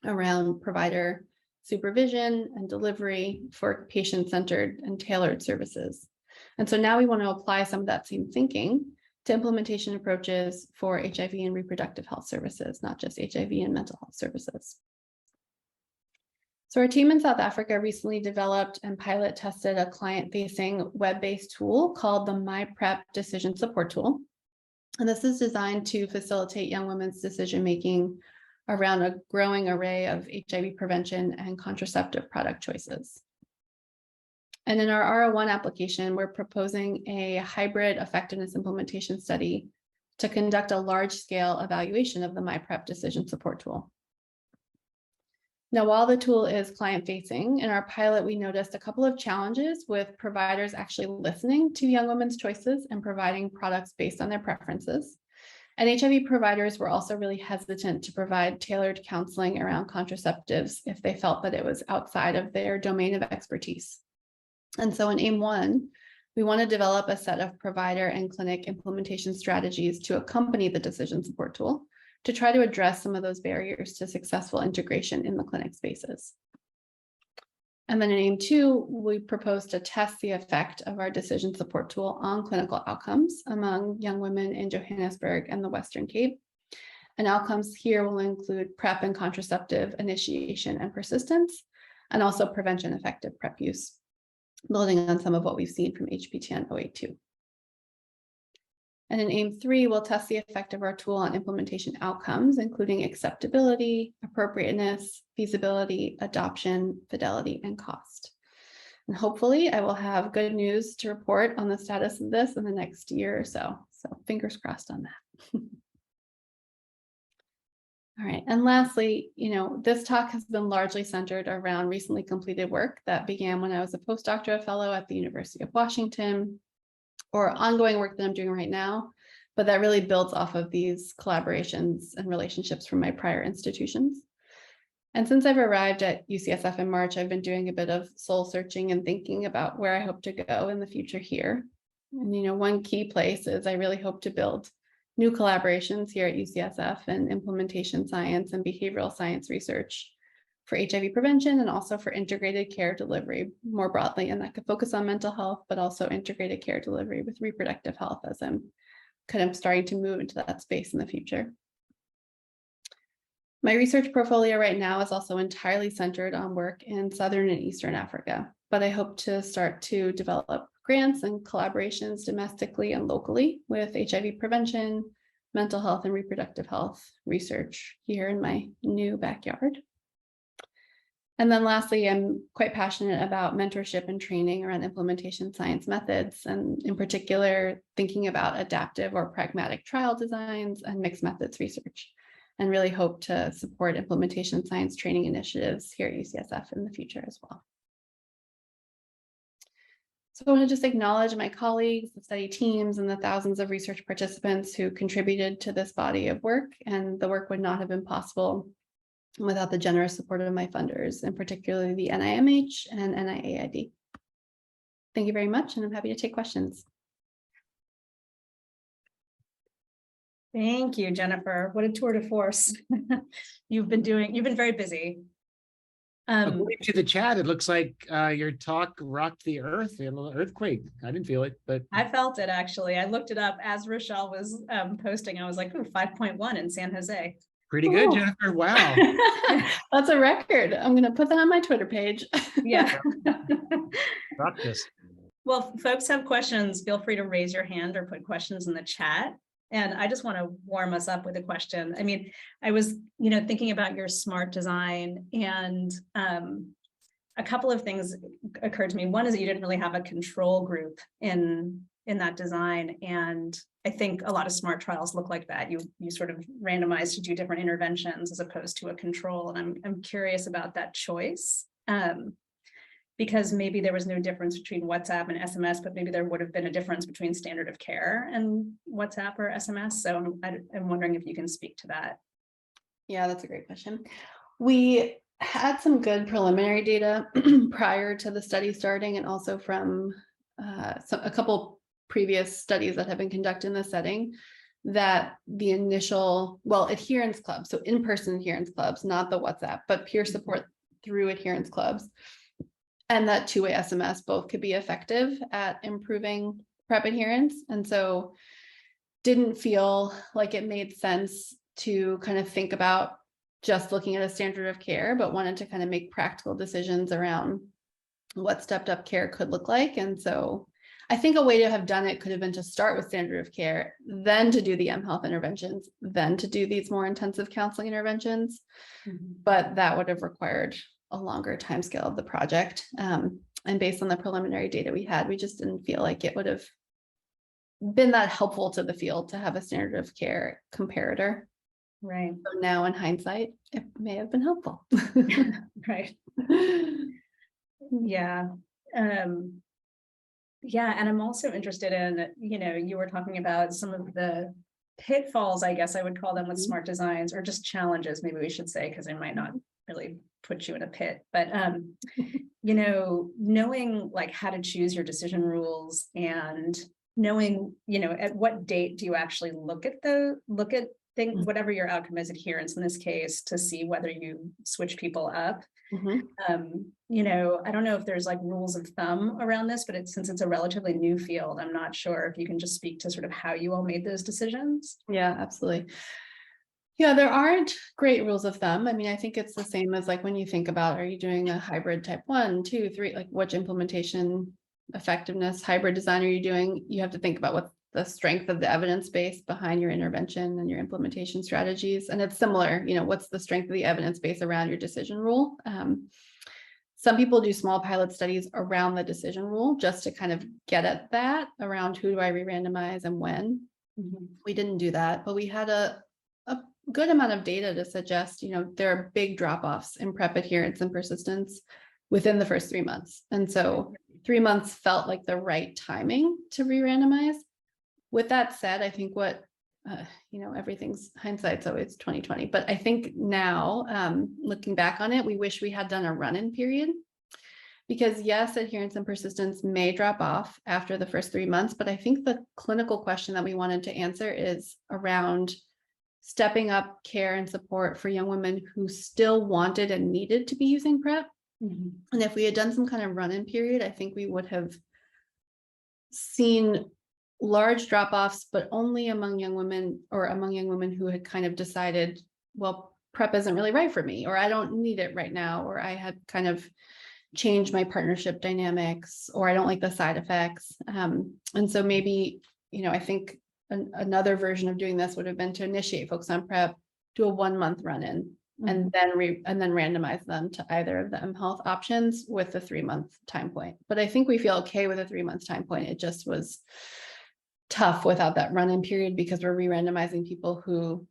around provider supervision and delivery for patient-centered and tailored services. And so now we want to apply some of that same thinking to implementation approaches for HIV and reproductive health services, not just HIV and mental health services. So our team in South Africa recently developed and pilot tested a client-facing web-based tool called the MyPrep Decision Support Tool. And this is designed to facilitate young women's decision-making around a growing array of HIV prevention and contraceptive product choices. And in our R01 application, we're proposing a hybrid effectiveness implementation study to conduct a large-scale evaluation of the MyPrep Decision Support Tool. Now, while the tool is client-facing, in our pilot, we noticed a couple of challenges with providers actually listening to young women's choices and providing products based on their preferences. And HIV providers were also really hesitant to provide tailored counseling around contraceptives if they felt that it was outside of their domain of expertise. And so in AIM-1, we want to develop a set of provider and clinic implementation strategies to accompany the decision support tool to try to address some of those barriers to successful integration in the clinic spaces. And then in AIM-2, we propose to test the effect of our decision support tool on clinical outcomes among young women in Johannesburg and the Western Cape. And outcomes here will include PrEP and contraceptive initiation and persistence, and also prevention effective PrEP use, building on some of what we've seen from HPTN 082. And in AIM-3, we'll test the effect of our tool on implementation outcomes, including acceptability, appropriateness, feasibility, adoption, fidelity, and cost. And hopefully I will have good news to report on the status of this in the next year or so. So fingers crossed on that. All right, and lastly, this talk has been largely centered around recently completed work that began when I was a postdoctoral fellow at the University of Washington, or ongoing work that I'm doing right now, but that really builds off of these collaborations and relationships from my prior institutions. And since I've arrived at UCSF in March, I've been doing a bit of soul searching and thinking about where I hope to go in the future here. And one key place is I really hope to build new collaborations here at UCSF in implementation science and behavioral science research for HIV prevention and also for integrated care delivery more broadly. And that could focus on mental health, but also integrated care delivery with reproductive health as I'm kind of starting to move into that space in the future. My research portfolio right now is also entirely centered on work in Southern and Eastern Africa, but I hope to start to develop grants and collaborations domestically and locally with HIV prevention, mental health, and reproductive health research here in my new backyard. And then lastly, I'm quite passionate about mentorship and training around implementation science methods, and in particular, thinking about adaptive or pragmatic trial designs and mixed methods research, and really hope to support implementation science training initiatives here at UCSF in the future as well. So I want to just acknowledge my colleagues, the study teams, and the thousands of research participants who contributed to this body of work, and the work would not have been possible without the generous support of my funders, and particularly the NIMH and NIAID. Thank you very much, and I'm happy to take questions. Thank you, Jennifer. What a tour de force you've been very busy. According to the chat, it looks like your talk rocked the earth in an earthquake. I didn't feel it, but I felt it actually. I looked it up as Rochelle was posting. I was like, ooh, 5.1 in San Jose. pretty good, Jennifer. Wow. That's a record. I'm going to put that on my Twitter page. Yeah. Rock this. Well, if folks have questions, feel free to raise your hand or put questions in the chat. And I just want to warm us up with a question. I mean, I was, thinking about your smart design, and a couple of things occurred to me. One is that you didn't really have a control group in that design. And I think a lot of smart trials look like that. You sort of randomize to do different interventions as opposed to a control. And I'm curious about that choice. Because maybe there was no difference between WhatsApp and SMS, but maybe there would have been a difference between standard of care and WhatsApp or SMS. So I'm wondering if you can speak to that. Yeah, that's a great question. We had some good preliminary data prior to the study starting, and also from a couple previous studies that have been conducted in this setting, that the initial, adherence clubs, so in-person adherence clubs, not the WhatsApp, but peer support through adherence clubs, and that two-way SMS both could be effective at improving PrEP adherence. And so didn't feel like it made sense to kind of think about just looking at a standard of care, but wanted to kind of make practical decisions around what stepped up care could look like. And so I think a way to have done it could have been to start with standard of care, then to do the mHealth interventions, then to do these more intensive counseling interventions. Mm-hmm. But that would have required a longer timescale of the project. And based on the preliminary data we had, we just didn't feel like it would have been that helpful to the field to have a standard of care comparator. Right. So now in hindsight, it may have been helpful. Right. Yeah. Yeah. And I'm also interested in, you were talking about some of the pitfalls, I guess I would call them, with smart designs, or just challenges, maybe we should say, because they might not really put you in a pit, but knowing like how to choose your decision rules, and knowing at what date do you actually look at whatever your outcome is, adherence in this case, to see whether you switch people up. Mm-hmm. I don't know if there's like rules of thumb around this, but since it's a relatively new field, I'm not sure if you can just speak to sort of how you all made those decisions. Yeah, absolutely. Yeah, there aren't great rules of thumb. I mean, I think it's the same as like when you think about, are you doing a hybrid type 1, 2, 3, like which implementation effectiveness hybrid design are you doing? You have to think about what the strength of the evidence base behind your intervention and your implementation strategies. And it's similar, what's the strength of the evidence base around your decision rule? Some people do small pilot studies around the decision rule just to kind of get at that around who do I re-randomize and when. Mm-hmm. We didn't do that, but we had a good amount of data to suggest, there are big drop-offs in PrEP adherence and persistence within the first 3 months. And so 3 months felt like the right timing to re-randomize. With that said, I think everything's hindsight's always 2020, but I think now, looking back on it, we wish we had done a run-in period, because yes, adherence and persistence may drop off after the first 3 months, but I think the clinical question that we wanted to answer is around stepping up care and support for young women who still wanted and needed to be using PrEP. Mm-hmm. And if we had done some kind of run-in period, I think we would have seen large drop-offs, but only among young women who had kind of decided, well, PrEP isn't really right for me, or I don't need it right now, or I had kind of changed my partnership dynamics, or I don't like the side effects. And so maybe, I think another version of doing this would have been to initiate folks on PrEP, do a 1 month run-in, and then randomize them to either of the mHealth options with the 3-month time point. But I think we feel okay with a 3-month time point. It just was tough without that run-in period because we're re-randomizing people who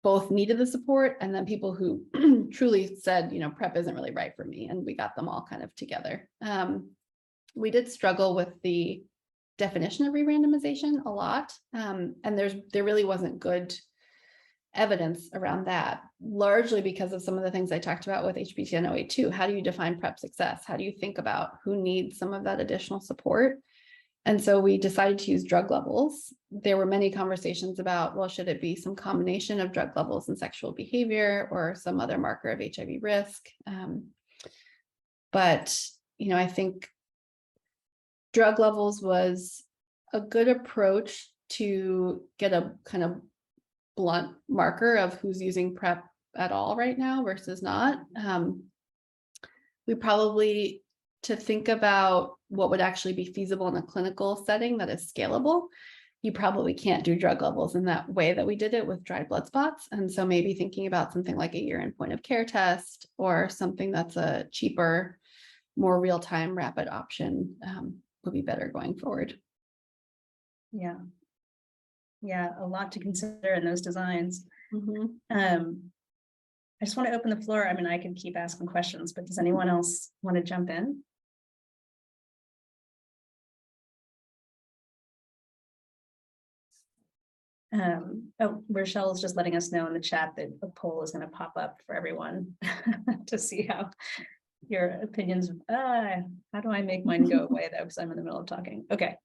both needed the support and then people who truly said, PrEP isn't really right for me. And we got them all kind of together. We did struggle with the definition of re-randomization a lot. And there really wasn't good evidence around that, largely because of some of the things I talked about with HPTN 082. How do you define PrEP success? How do you think about who needs some of that additional support? And so we decided to use drug levels. There were many conversations about, well, should it be some combination of drug levels and sexual behavior or some other marker of HIV risk? But, I think drug levels was a good approach to get a kind of blunt marker of who's using PrEP at all right now versus not. We probably, to think about what would actually be feasible in a clinical setting that is scalable, you probably can't do drug levels in that way that we did it with dried blood spots. And so maybe thinking about something like a year-end point of care test or something that's a cheaper, more real-time rapid option would be better going forward. Yeah, a lot to consider in those designs. I just want to open the floor. I mean, I can keep asking questions, but does anyone else want to jump in? Rochelle's just letting us know in the chat that a poll is going to pop up for everyone to see how your opinions. How do I make mine go away though? Because I'm in the middle of talking. Okay.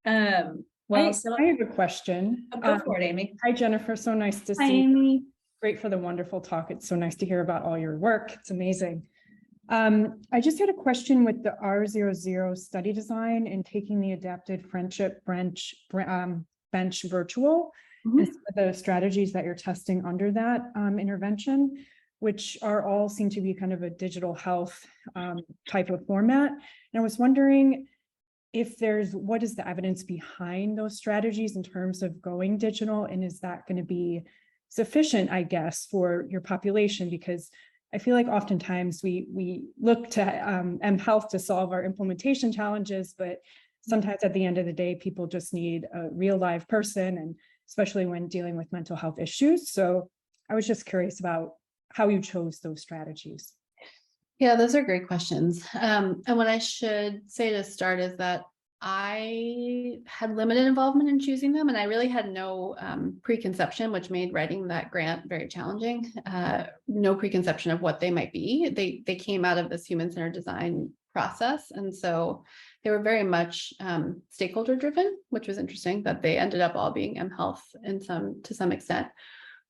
Well, I have a question. Go for it, Amy. Hi, Jennifer. So nice to see Amy. you. Great for the wonderful talk. It's so nice to hear about all your work. It's amazing. I just had a question with the R00 study design and taking the adapted friendship bench virtual and some of the strategies that you're testing under that intervention, which are all seem to be kind of a digital health type of format. And I was wondering if what is the evidence behind those strategies in terms of going digital, and is that going to be sufficient, I guess, for your population? Because I feel like oftentimes we look to mHealth to solve our implementation challenges, but sometimes at the end of the day, people just need a real live person, and especially when dealing with mental health issues. So I was just curious about how you chose those strategies. Yeah, those are great questions. And what I should say to start is that I had limited involvement in choosing them, and I really had no preconception, which made writing that grant very challenging. No preconception of what they might be. They came out of this human-centered design process, and so they were very much stakeholder driven, which was interesting that they ended up all being mHealth to some extent.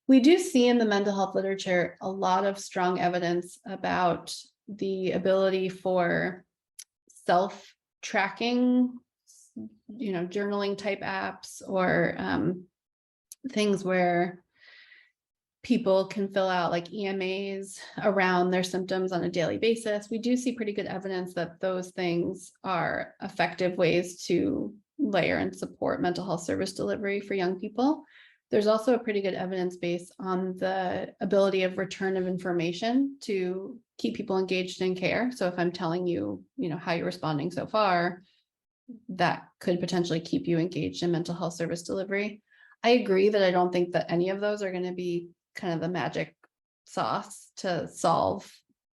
We do see in the mental health literature a lot of strong evidence about the ability for self-tracking, journaling type apps or things where people can fill out like EMAs around their symptoms on a daily basis. We do see pretty good evidence that those things are effective ways to layer and support mental health service delivery for young people. There's also a pretty good evidence base on the ability of return of information to keep people engaged in care. So if I'm telling you, how you're responding so far, that could potentially keep you engaged in mental health service delivery. I agree that I don't think that any of those are going to be kind of the magic sauce to solve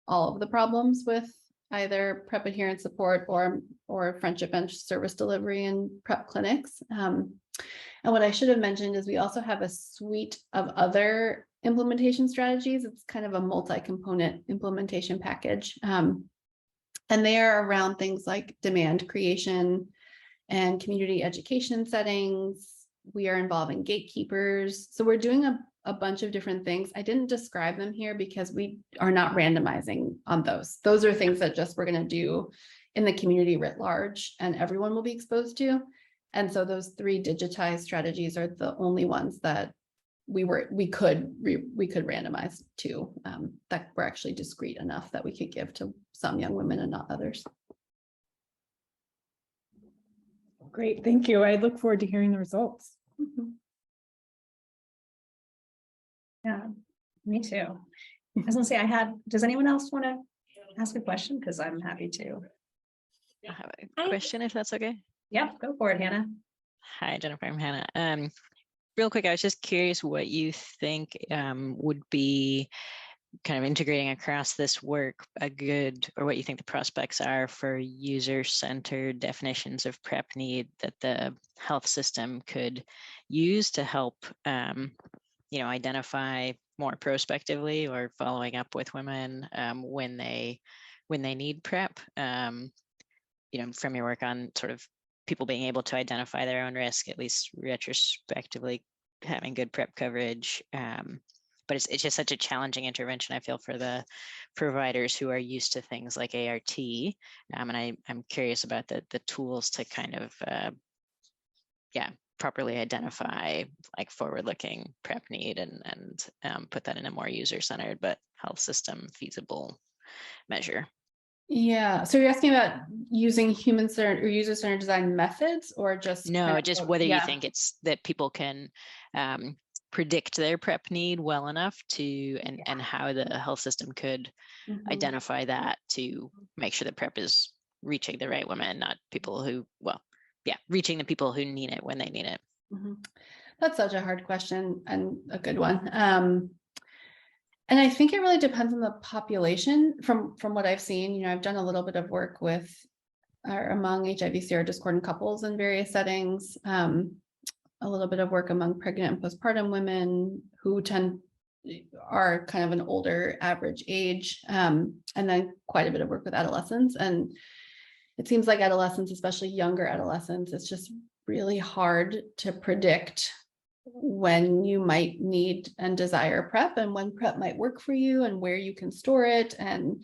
all of the problems with either PrEP adherence support or friendship bench service delivery in PrEP clinics. And what I should have mentioned is we also have a suite of other implementation strategies. It's kind of a multi-component implementation package. And they are around things like demand creation and community education settings. We are involving gatekeepers. So we're doing a bunch of different things. I didn't describe them here because we are not randomizing on those. Those are things that just we're going to do in the community writ large and everyone will be exposed to. And so those 3 digitized strategies are the only ones that we could randomize to, that were actually discrete enough that we could give to some young women and not others. Great, thank you. I look forward to hearing the results. Yeah. Me too. I was gonna say does anyone else want to ask a question? Because I'm happy to. I have a question, if that's okay. Yeah, go for it, Hannah. Hi, Jennifer. I'm Hannah. Real quick, I was just curious what you think would be kind of integrating across this work or what you think the prospects are for user-centered definitions of PrEP need that the health system could use to help, identify more prospectively or following up with women when they need PrEP. From your work on sort of people being able to identify their own risk, at least retrospectively having good PrEP coverage. But it's just such a challenging intervention, I feel, for the providers who are used to things like ART. And I'm curious about the tools to kind of, properly identify like forward-looking PrEP need and put that in a more user-centered but health system feasible measure. Yeah. So you're asking about using human-centered or user-centered design methods, or just no, just whether you think it's that people can predict their PrEP need well enough to and how the health system could identify that to make sure that PrEP is reaching the right women, not people who, reaching the people who need it when they need it. That's such a hard question and a good one. And I think it really depends on the population. From what I've seen, I've done a little bit of work with or among HIV/STI discordant couples in various settings, a little bit of work among pregnant and postpartum women who are kind of an older average age, and then quite a bit of work with adolescents. And it seems like adolescents, especially younger adolescents, it's just really hard to predict when you might need and desire PrEP, and when PrEP might work for you, and where you can store it, and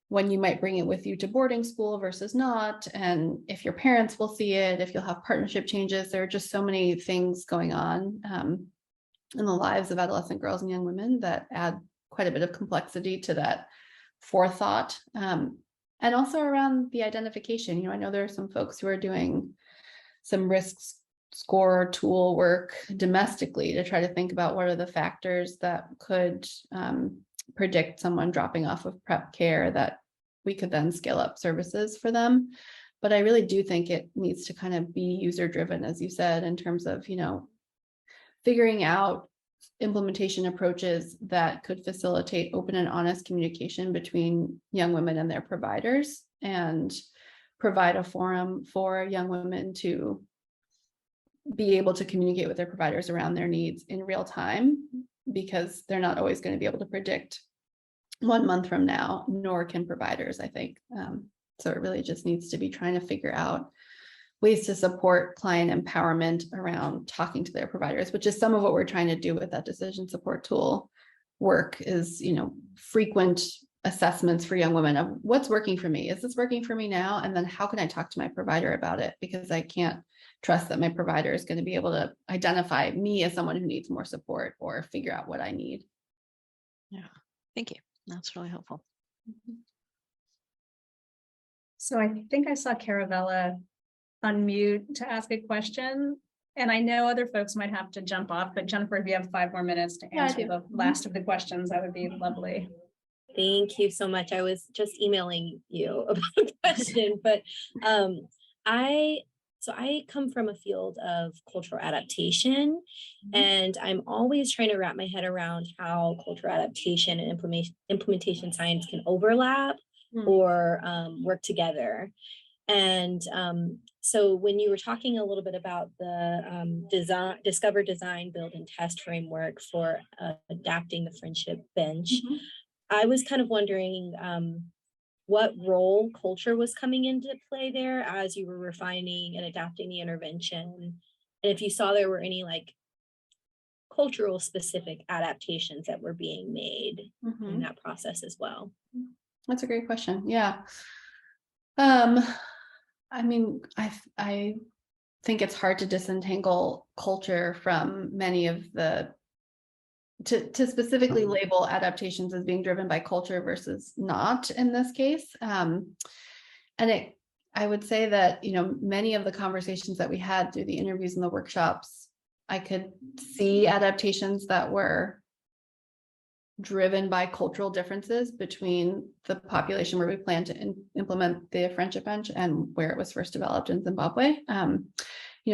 when you might bring it with you to boarding school versus not, and if your parents will see it, if you'll have partnership changes. There are just so many things going on in the lives of adolescent girls and young women that add quite a bit of complexity to that forethought. And also around the identification. I know there are some folks who are doing some risk score tool work domestically to try to think about what are the factors that could predict someone dropping off of PrEP care that we could then scale up services for them. But I really do think it needs to kind of be user driven, as you said, in terms of, figuring out implementation approaches that could facilitate open and honest communication between young women and their providers, and provide a forum for young women to be able to communicate with their providers around their needs in real time, because they're not always going to be able to predict 1 month from now, nor can providers, I think. So it really just needs to be trying to figure out ways to support client empowerment around talking to their providers, which is some of what we're trying to do with that decision support tool work is, frequent assessments for young women of what's working for me. Is this working for me now? And then how can I talk to my provider about it? Because I can't trust that my provider is going to be able to identify me as someone who needs more support or figure out what I need. Yeah, thank you. That's really helpful. So I think I saw Caravella unmute to ask a question. And I know other folks might have to jump off, but Jennifer, if you have 5 more minutes to answer the last of the questions, that would be lovely. Thank you so much. I was just emailing you about a question, but I come from a field of cultural adaptation, and I'm always trying to wrap my head around how cultural adaptation and implementation science can overlap or work together. And so when you were talking a little bit about the discover, design, build, and test framework for adapting the friendship bench, I was kind of wondering what role culture was coming into play there as you were refining and adapting the intervention. And if you saw there were any like cultural specific adaptations that were being made in that process as well. That's a great question. Yeah. I mean, I think it's hard to disentangle culture from many of the to specifically label adaptations as being driven by culture versus not in this case. And I would say that, many of the conversations that we had through the interviews and the workshops, I could see adaptations that were driven by cultural differences between the population where we plan to implement the friendship bench and where it was first developed in Zimbabwe.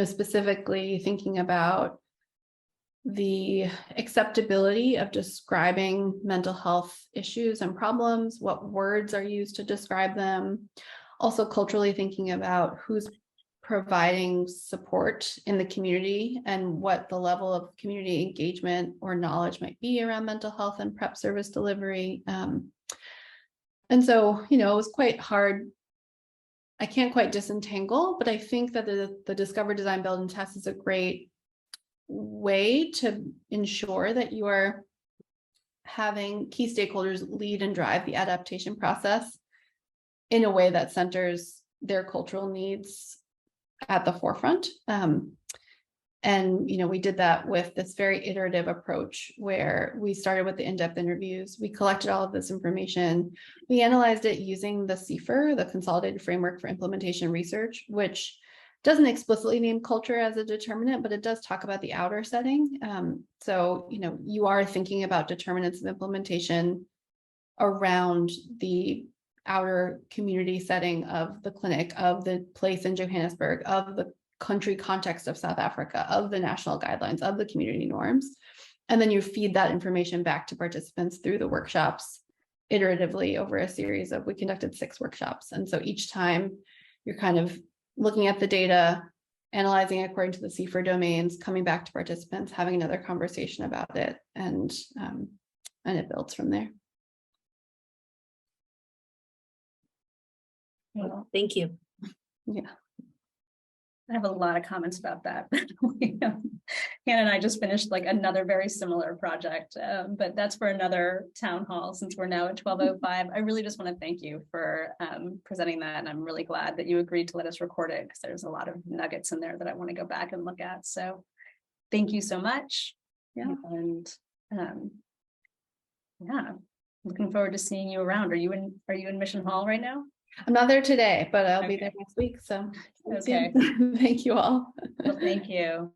Specifically thinking about the acceptability of describing mental health issues and problems, what words are used to describe them. Also culturally thinking about who's providing support in the community and what the level of community engagement or knowledge might be around mental health and PrEP service delivery. And so, it was quite hard. I can't quite disentangle, but I think that the Discover, Design, Build, and Test is a great way to ensure that you are having key stakeholders lead and drive the adaptation process in a way that centers their cultural needs at the forefront. And we did that with this very iterative approach where we started with the in-depth interviews. We collected all of this information. We analyzed it using the CFR, the Consolidated Framework for Implementation Research, which doesn't explicitly name culture as a determinant, but it does talk about the outer setting. So, you are thinking about determinants of implementation around the outer community setting of the clinic, of the place in Johannesburg, of the country context of South Africa, of the national guidelines, of the community norms. And then you feed that information back to participants through the workshops iteratively over a series of, we conducted 6 workshops. And so each time you're kind of looking at the data, analyzing it according to the CFR domains, coming back to participants, having another conversation about it, and it builds from there. Well, thank you. Yeah. I have a lot of comments about that. Hannah and I just finished like another very similar project, but that's for another town hall since we're now at 12:05. I really just want to thank you for presenting that. And I'm really glad that you agreed to let us record it because there's a lot of nuggets in there that I want to go back and look at. So thank you so much. Yeah. And yeah, looking forward to seeing you around. Are you in Mission Hall right now? I'm not there today, but I'll be there next week. So Okay. thank you all. Well, thank you.